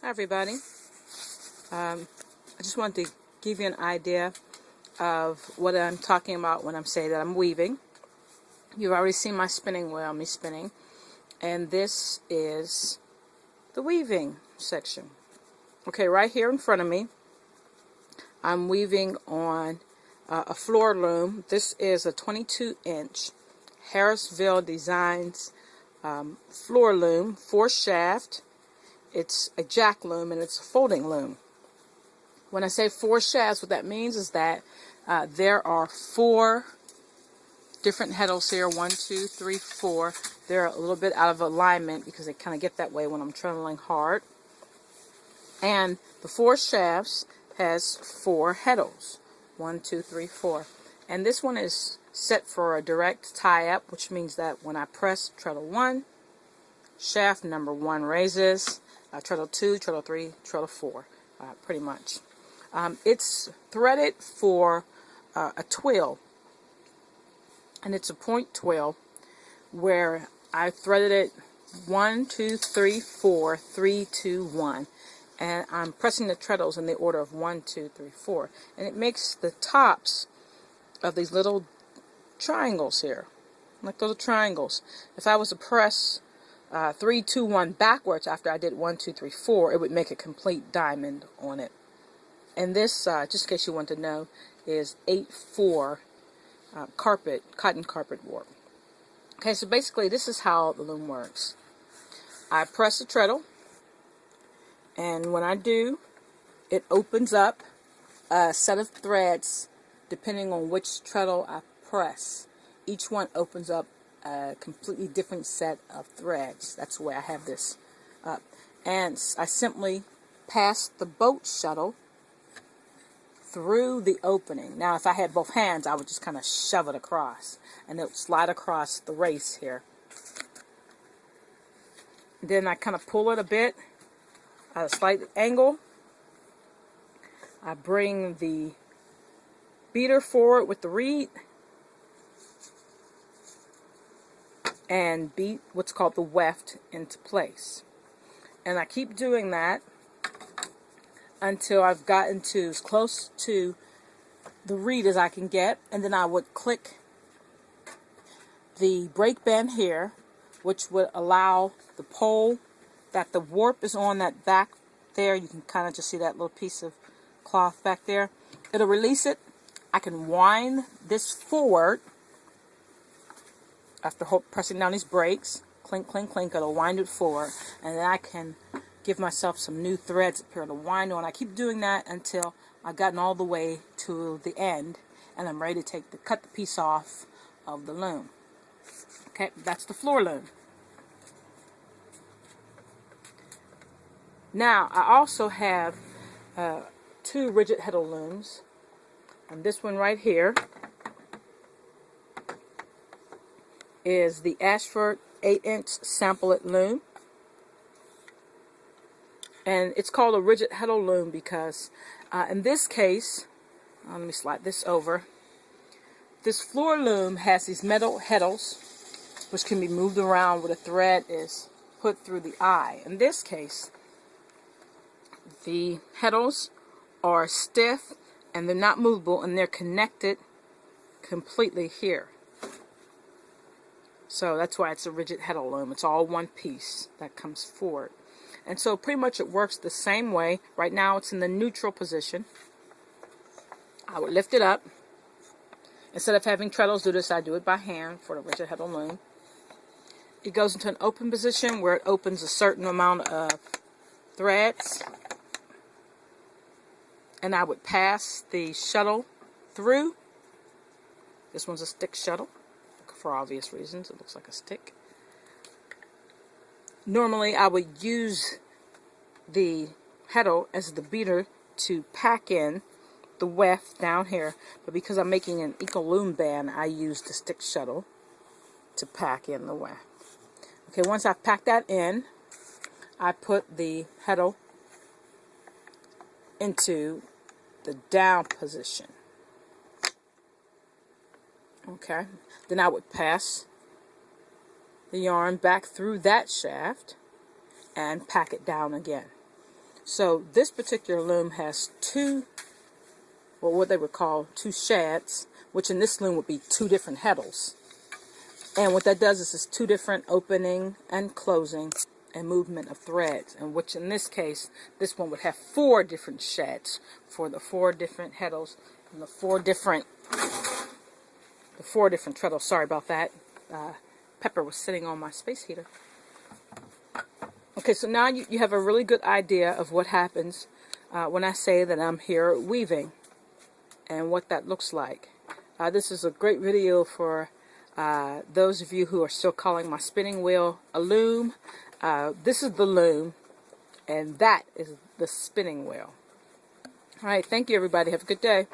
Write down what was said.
Hi everybody. I just wanted to give you an idea of what I'm talking about when I'm saying that I'm weaving. You've already seen my spinning wheel, me spinning, and this is the weaving section. Okay, right here in front of me, I'm weaving on a floor loom. This is a 22-inch Harrisville Designs floor loom, 4-shaft. It's a jack loom and it's a folding loom. When I say 4 shafts, what that means is that there are 4 different heddles here. 1, 2, 3, 4. They're a little bit out of alignment because they kind of get that way when I'm treadling hard. And the 4 shafts has 4 heddles. 1, 2, 3, 4. And this one is set for a direct tie-up, which means that when I press treadle 1, shaft number 1 raises. Treadle 2, treadle 3, treadle 4, pretty much. It's threaded for a twill, and it's a point twill where I threaded it 1, 2, 3, 4, 3, 2, 1, and I'm pressing the treadles in the order of 1, 2, 3, 4, and it makes the tops of these little triangles here, like little triangles. If I was to press 3, 2, 1 backwards after I did 1, 2, 3, 4, it would make a complete diamond on it. And this, just in case you want to know, is 8/4 cotton carpet warp. Okay, so basically this is how the loom works. I press the treadle, and when I do, it opens up a set of threads depending on which treadle I press. Each one opens up a completely different set of threads. That's the way I have this up. And I simply pass the boat shuttle through the opening. Now, if I had both hands, I would just kind of shove it across, and it would slide across the race here. Then I kind of pull it a bit at a slight angle. I bring the beater forward with the reed and beat what's called the weft into place. And I keep doing that until I've gotten to as close to the reed as I can get, and then I would click the brake band here, which would allow the pole that the warp is on that back there. You can kind of just see that little piece of cloth back there. It'll release it. I can wind this forward after pressing down these brakes. Clink, clink, clink. It'll wind it forward, and then I can give myself some new threads up here to wind on. I keep doing that until I've gotten all the way to the end, and I'm ready to cut the piece off of the loom. Okay, that's the floor loom. Now, I also have 2 rigid heddle looms, and this one right here is the Ashford 8-inch sample it loom. And it's called a rigid heddle loom because in this case, let me slide this over. This floor loom has these metal heddles which can be moved around where the thread is put through the eye. In this case, the heddles are stiff and they're not movable, and they're connected completely here. So that's why it's a rigid heddle loom. It's all one piece that comes forward. And so pretty much it works the same way. Right now it's in the neutral position. I would lift it up. Instead of having treadles do this, I do it by hand for the rigid heddle loom. It goes into an open position where it opens a certain amount of threads. And I would pass the shuttle through. This one's a stick shuttle. For obvious reasons, it looks like a stick. Normally, I would use the heddle as the beater to pack in the weft down here, but because I'm making an eco loom band, I use the stick shuttle to pack in the weft. Okay, once I've packed that in, I put the heddle into the down position. Okay, then I would pass the yarn back through that shaft and pack it down again. So this particular loom has two, or what they would call two shafts, which in this loom would be two different heddles. And what that does is it's two different opening and closing and movement of threads, and which in this case, this one would have four different shafts for the four different heddles and the four different treadles. Sorry about that. Pepper was sitting on my space heater. Okay, so now you have a really good idea of what happens when I say that I'm here weaving and what that looks like. This is a great video for those of you who are still calling my spinning wheel a loom. This is the loom, and that is the spinning wheel. All right, thank you, everybody. Have a good day.